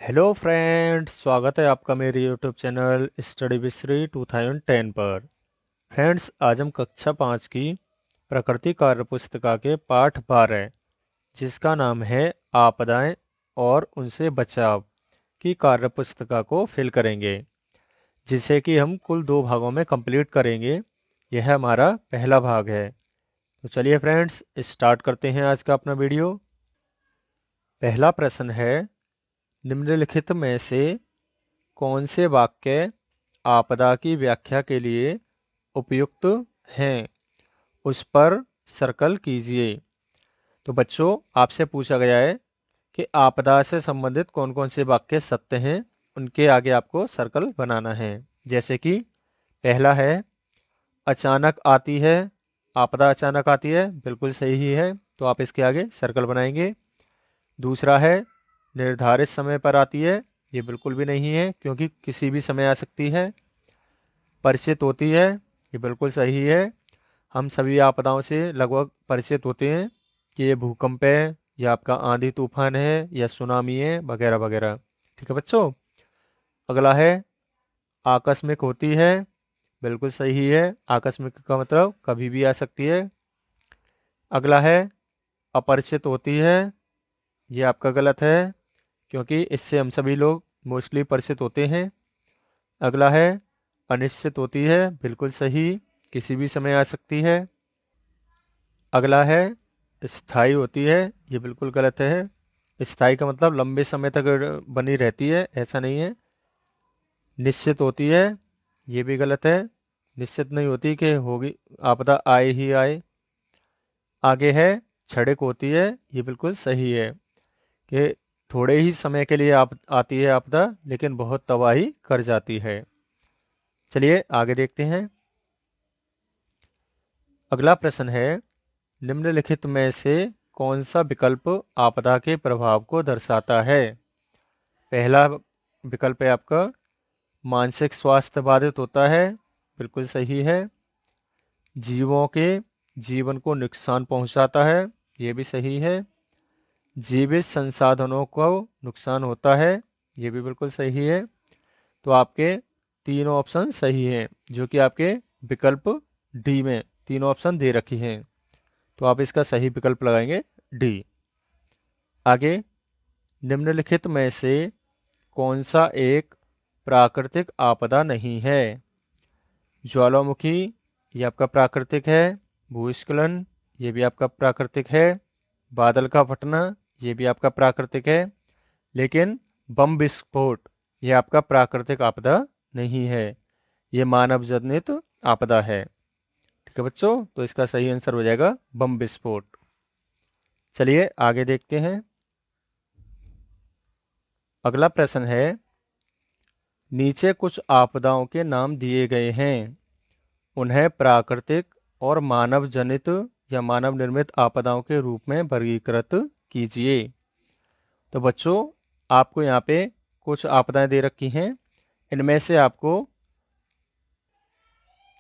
Hello friends, स्वागत है आपका मेरे YouTube channel study with Shri 2010 पर। फ्रेंड्स, आज हम कक्षा 5 की प्रकृति कार्य पुस्तिका के पाठ 12 जिसका नाम है आपदाएं और उनसे बचाव की कार्य पुस्तिका को फिल करेंगे, जिसे कि हम कुल 2 भागों में कंप्लीट करेंगे। यह हमारा पहला भाग है। तो चलिए फ्रेंड्स, स्टार्ट करते हैं आज का अपना वीडियो। पहला प्रश्न है, निम्नलिखित में से कौन से वाक्य आपदा की व्याख्या के लिए उपयुक्त हैं, उस पर सर्कल कीजिए। तो बच्चों, आपसे पूछा गया है कि आपदा से संबंधित कौन कौन से वाक्य सत्य हैं, उनके आगे आपको सर्कल बनाना है। जैसे कि पहला है, अचानक आती है। आपदा अचानक आती है, बिल्कुल सही ही है, तो आप इसके आगे सर्कल बनाएंगे। दूसरा है, निर्धारित समय पर आती है। ये बिल्कुल भी नहीं है, क्योंकि किसी भी समय आ सकती है। परिचित होती है, ये बिल्कुल सही है। हम सभी आपदाओं से लगभग परिचित होते हैं कि ये भूकंप है, या आपका आंधी तूफान है, या सुनामी है, वगैरह वगैरह। ठीक है बच्चों। अगला है, आकस्मिक होती है। बिल्कुल सही है, आकस्मिक का मतलब कभी भी आ सकती है। अगला है, अपरिचित होती है। ये आपका गलत है, क्योंकि इससे हम सभी लोग मोस्टली परिचित होते हैं। अगला है, अनिश्चित होती है। बिल्कुल सही, किसी भी समय आ सकती है। अगला है, स्थायी होती है। ये बिल्कुल गलत है। स्थायी का मतलब लंबे समय तक बनी रहती है, ऐसा नहीं है। निश्चित होती है, ये भी गलत है। निश्चित नहीं होती कि होगी, आपदा आए ही आए। आगे है, क्षणिक होती है। ये बिल्कुल सही है कि थोड़े ही समय के लिए आप आती है आपदा, लेकिन बहुत तबाही कर जाती है। चलिए आगे देखते हैं। अगला प्रश्न है, निम्नलिखित में से कौन सा विकल्प आपदा के प्रभाव को दर्शाता है। पहला विकल्प है आपका, मानसिक स्वास्थ्य बाधित होता है। बिल्कुल सही है। जीवों के जीवन को नुकसान पहुंचाता है। ये भी सही है। जीवित संसाधनों को नुकसान होता है। ये भी बिल्कुल सही है। तो आपके तीनों ऑप्शन सही हैं, जो कि आपके विकल्प डी में तीनों ऑप्शन दे रखी हैं। तो आप इसका सही विकल्प लगाएंगे डी। आगे, निम्नलिखित में से कौन सा एक प्राकृतिक आपदा नहीं है। ज्वालामुखी, ये आपका प्राकृतिक है। भूस्खलन, ये भी आपका प्राकृतिक है। बादल का फटना, ये भी आपका प्राकृतिक है। लेकिन बम विस्फोट, ये आपका प्राकृतिक आपदा नहीं है, ये मानव जनित आपदा है। ठीक है बच्चों, तो इसका सही आंसर हो जाएगा बम विस्फोट। चलिए आगे देखते हैं। अगला प्रश्न है, नीचे कुछ आपदाओं के नाम दिए गए हैं, उन्हें प्राकृतिक और मानव जनित या मानव निर्मित आपदाओं के रूप में वर्गीकृत कीजिए। तो बच्चों, आपको यहाँ पे कुछ आपदाएं दे रखी हैं। इनमें से आपको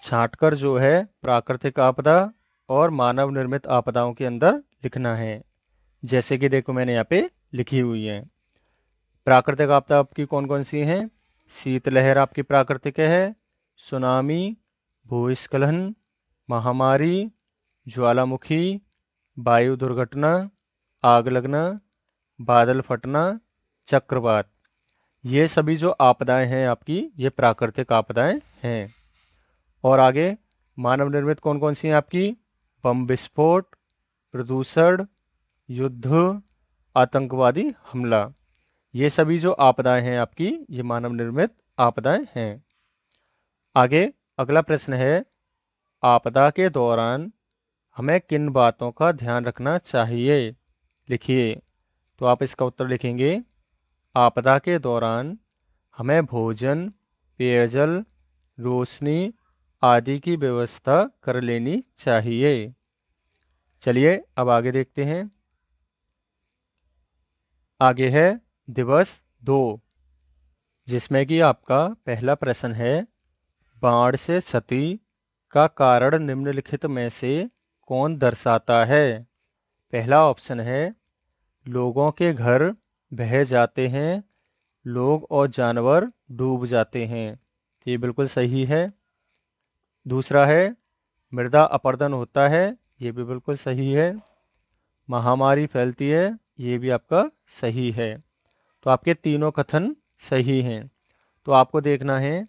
छांटकर जो है प्राकृतिक आपदा और मानव निर्मित आपदाओं के अंदर लिखना है। जैसे कि देखो, मैंने यहाँ पे लिखी हुई है। प्राकृतिक आपदा आपकी कौन कौन सी हैं? शीतलहर आपकी प्राकृतिक है। सुनामी, भूस्खलन, महामारी, ज्वालामुखी, वायु दुर्घटना, आग लगना, बादल फटना, चक्रवात। ये सभी जो आपदाएं हैं आपकी, ये प्राकृतिक आपदाएं हैं। और आगे, मानव निर्मित कौन कौन सी हैं आपकी? बम विस्फोट, प्रदूषण, युद्ध, आतंकवादी हमला। ये सभी जो आपदाएं हैं आपकी, ये मानव निर्मित आपदाएं हैं। आगे अगला प्रश्न है, आपदा के दौरान हमें किन बातों का ध्यान रखना चाहिए? लिखिए। तो आप इसका उत्तर लिखेंगे, आपदा के दौरान हमें भोजन, पेयजल, रोशनी आदि की व्यवस्था कर लेनी चाहिए। चलिए अब आगे देखते हैं। आगे है दिवस 2, जिसमें कि आपका पहला प्रश्न है, बाढ़ से क्षति का कारण निम्नलिखित में से कौन दर्शाता है? पहला ऑप्शन है, लोगों के घर बह जाते हैं लोग और जानवर डूब जाते हैं। तो ये बिल्कुल सही है। दूसरा है मृदा अपरदन होता है, ये भी बिल्कुल सही है। महामारी फैलती है, ये भी आपका सही है। तो आपके तीनों कथन सही हैं। तो आपको देखना है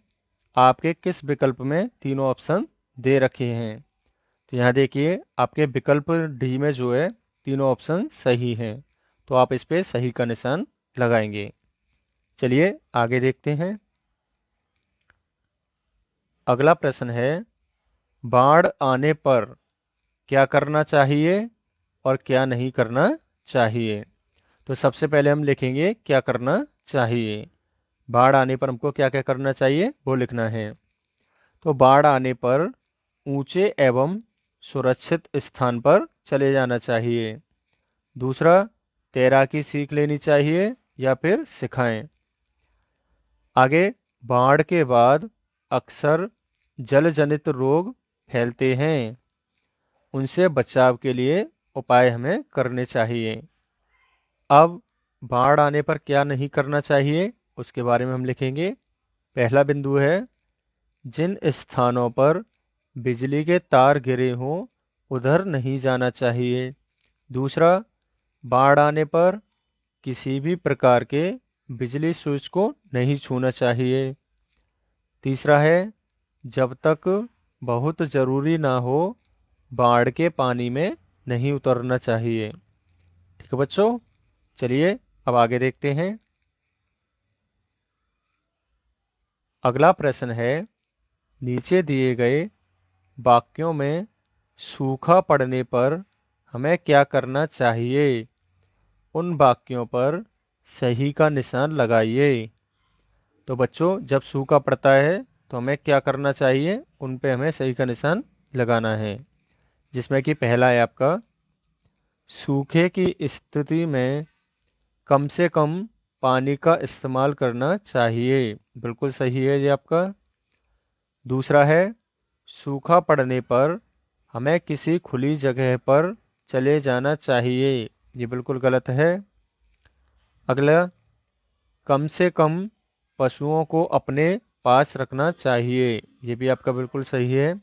आपके किस विकल्प में तीनों ऑप्शन दे रखे हैं। तो यहाँ देखिए आपके विकल्प डी में जो है तीनों ऑप्शन सही हैं, तो आप इस पे सही का निशान लगाएंगे। चलिए आगे देखते हैं। अगला प्रश्न है बाढ़ आने पर क्या करना चाहिए और क्या नहीं करना चाहिए। तो सबसे पहले हम लिखेंगे क्या करना चाहिए। बाढ़ आने पर हमको क्या क्या करना चाहिए वो लिखना है। तो बाढ़ आने पर ऊंचे एवं सुरक्षित स्थान पर चले जाना चाहिए। दूसरा, तैराकी सीख लेनी चाहिए या फिर सिखाएं। आगे, बाढ़ के बाद अक्सर जल जनित रोग फैलते हैं, उनसे बचाव के लिए उपाय हमें करने चाहिए। अब बाढ़ आने पर क्या नहीं करना चाहिए उसके बारे में हम लिखेंगे। पहला बिंदु है जिन स्थानों पर बिजली के तार गिरे हों उधर नहीं जाना चाहिए। दूसरा, बाढ़ आने पर किसी भी प्रकार के बिजली स्विच को नहीं छूना चाहिए। तीसरा है जब तक बहुत ज़रूरी ना हो बाढ़ के पानी में नहीं उतरना चाहिए। ठीक है बच्चों, चलिए अब आगे देखते हैं। अगला प्रश्न है नीचे दिए गए वाक्यों में सूखा पड़ने पर हमें क्या करना चाहिए। उन वाक्यों पर सही का निशान लगाइए। तो बच्चों जब सूखा पड़ता है तो हमें क्या करना चाहिए, उन पे हमें सही का निशान लगाना है। जिसमें कि पहला है आपका सूखे की स्थिति में कम से कम पानी का इस्तेमाल करना चाहिए। बिल्कुल सही है ये आपका। दूसरा है सूखा पड़ने पर हमें किसी खुली जगह पर चले जाना चाहिए। ये बिल्कुल गलत है। अगला, कम से कम पशुओं को अपने पास रखना चाहिए। ये भी आपका बिल्कुल सही है,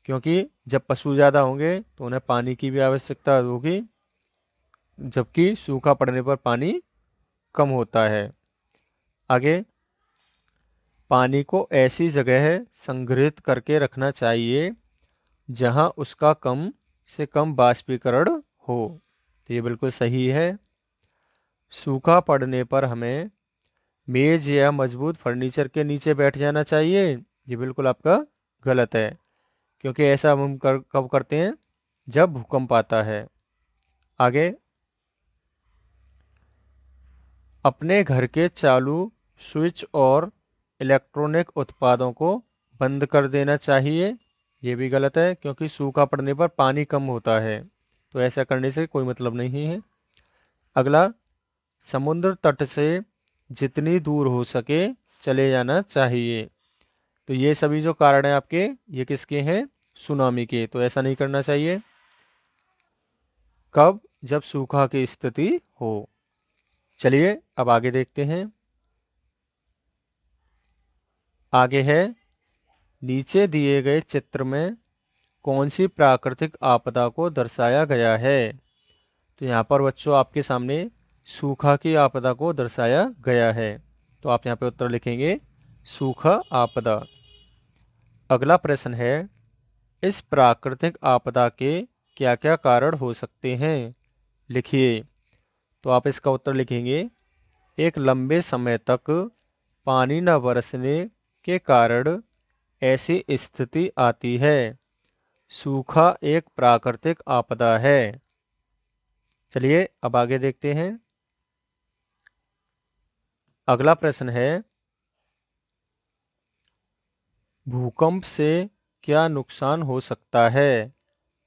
क्योंकि जब पशु ज़्यादा होंगे तो उन्हें पानी की भी आवश्यकता होगी, जबकि सूखा पड़ने पर पानी कम होता है। आगे, पानी को ऐसी जगह संग्रहित करके रखना चाहिए जहां उसका कम से कम बाष्पीकरण हो। तो ये बिल्कुल सही है। सूखा पड़ने पर हमें मेज या मजबूत फर्नीचर के नीचे बैठ जाना चाहिए। ये बिल्कुल आपका गलत है, क्योंकि ऐसा हम कब करते हैं, जब भूकंप आता है। आगे, अपने घर के चालू स्विच और इलेक्ट्रॉनिक उत्पादों को बंद कर देना चाहिए। ये भी गलत है, क्योंकि सूखा पड़ने पर पानी कम होता है, तो ऐसा करने से कोई मतलब नहीं है। अगला, समुद्र तट से जितनी दूर हो सके चले जाना चाहिए। तो ये सभी जो कारण हैं आपके, ये किसके हैं, सुनामी के। तो ऐसा नहीं करना चाहिए। कब, जब सूखा की स्थिति हो। चलिए अब आगे देखते हैं। आगे है नीचे दिए गए चित्र में कौन सी प्राकृतिक आपदा को दर्शाया गया है। तो यहाँ पर बच्चों आपके सामने सूखा की आपदा को दर्शाया गया है, तो आप यहाँ पे उत्तर लिखेंगे सूखा आपदा। अगला प्रश्न है इस प्राकृतिक आपदा के क्या क्या कारण हो सकते हैं, लिखिए। तो आप इसका उत्तर लिखेंगे एक लंबे समय तक पानी न बरसने के कारण ऐसी स्थिति आती है। सूखा एक प्राकृतिक आपदा है। चलिए अब आगे देखते हैं। अगला प्रश्न है भूकंप से क्या नुकसान हो सकता है।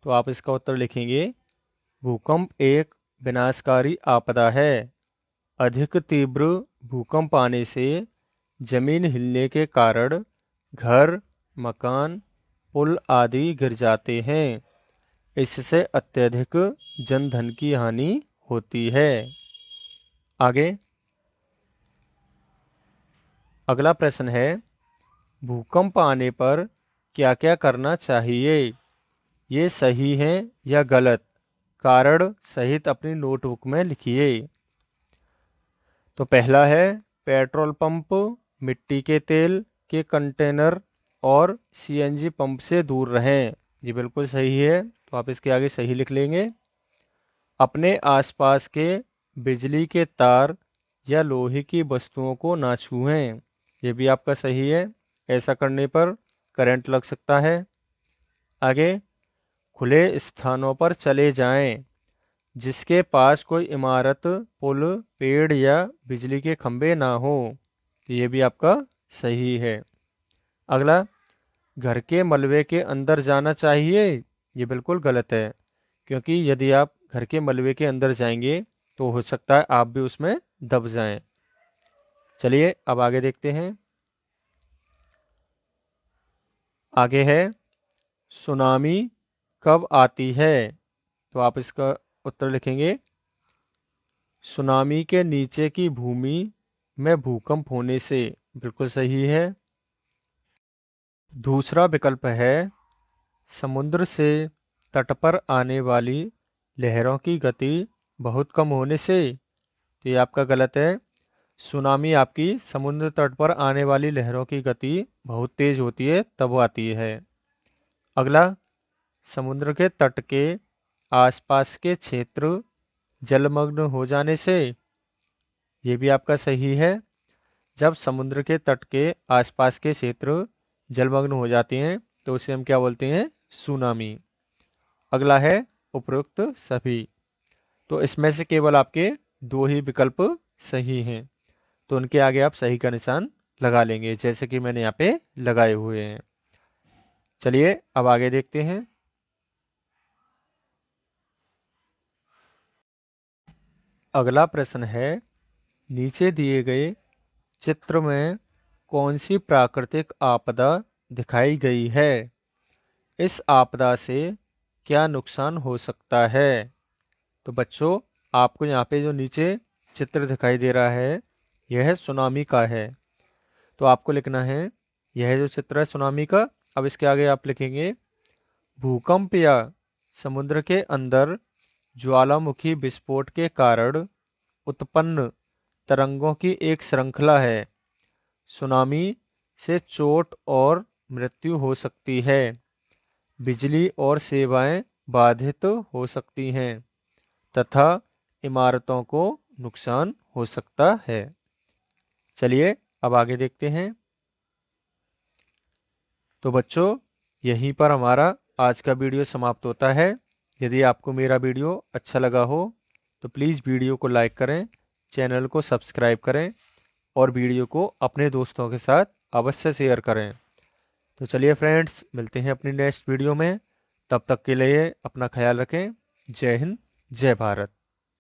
तो आप इसका उत्तर लिखेंगे भूकंप एक विनाशकारी आपदा है। अधिक तीव्र भूकंप आने से जमीन हिलने के कारण घर, मकान, पुल आदि गिर जाते हैं। इससे अत्यधिक जनधन की हानि होती है। आगे, अगला प्रश्न है, भूकंप आने पर क्या क्या करना चाहिए? ये सही है या गलत? कारण सहित अपनी नोटबुक में लिखिए। तो पहला है, पेट्रोल पंप, मिट्टी के तेल के कंटेनर और सीएनजी पंप से दूर रहें। ये बिल्कुल सही है, तो आप इसके आगे सही लिख लेंगे। अपने आसपास के बिजली के तार या लोहे की वस्तुओं को ना छुएं। ये भी आपका सही है, ऐसा करने पर करंट लग सकता है। आगे, खुले स्थानों पर चले जाएं जिसके पास कोई इमारत, पुल, पेड़ या बिजली के खंभे ना हो। ये भी आपका सही है। अगला, घर के मलबे के अंदर जाना चाहिए। ये बिल्कुल गलत है, क्योंकि यदि आप घर के मलबे के अंदर जाएंगे तो हो सकता है आप भी उसमें दब जाएं। चलिए अब आगे देखते हैं। आगे है, सुनामी कब आती है? तो आप इसका उत्तर लिखेंगे, सुनामी के नीचे की भूमि में भूकंप होने से। बिल्कुल सही है। दूसरा विकल्प है, समुद्र से तट पर आने वाली लहरों की गति बहुत कम होने से। तो ये आपका गलत है। सुनामी आपकी समुद्र तट पर आने वाली लहरों की गति बहुत तेज होती है तब आती है। अगला, समुद्र के तट के आसपास के क्षेत्र जलमग्न हो जाने से। ये भी आपका सही है। जब समुद्र के तट के आसपास के क्षेत्र जलमग्न हो जाते हैं तो उसे हम क्या बोलते हैं? सुनामी। अगला है, उपरोक्त सभी। तो इसमें से केवल आपके दो ही विकल्प सही हैं, तो उनके आगे आप सही का निशान लगा लेंगे, जैसे कि मैंने यहाँ पे लगाए हुए हैं। चलिए अब आगे देखते हैं। अगला प्रश्न है, नीचे दिए गए चित्र में कौन सी प्राकृतिक आपदा दिखाई गई है? इस आपदा से क्या नुकसान हो सकता है? तो बच्चों, आपको यहाँ पे जो नीचे चित्र दिखाई दे रहा है यह सुनामी का है। तो आपको लिखना है, यह जो चित्र है सुनामी का। अब इसके आगे आप लिखेंगे, भूकंप या समुद्र के अंदर ज्वालामुखी विस्फोट के कारण उत्पन्न तरंगों की एक श्रृंखला है। सुनामी से चोट और मृत्यु हो सकती है। बिजली और सेवाएं बाधित हो सकती हैं तथा इमारतों को नुकसान हो सकता है। चलिए अब आगे देखते हैं। तो बच्चों, यहीं पर हमारा आज का वीडियो समाप्त होता है। यदि आपको मेरा वीडियो अच्छा लगा हो तो प्लीज़ वीडियो को लाइक करें, चैनल को सब्सक्राइब करें और वीडियो को अपने दोस्तों के साथ अवश्य शेयर करें। तो चलिए फ्रेंड्स, मिलते हैं अपनी नेक्स्ट वीडियो में। तब तक के लिए अपना ख्याल रखें। जय हिंद, जय भारत।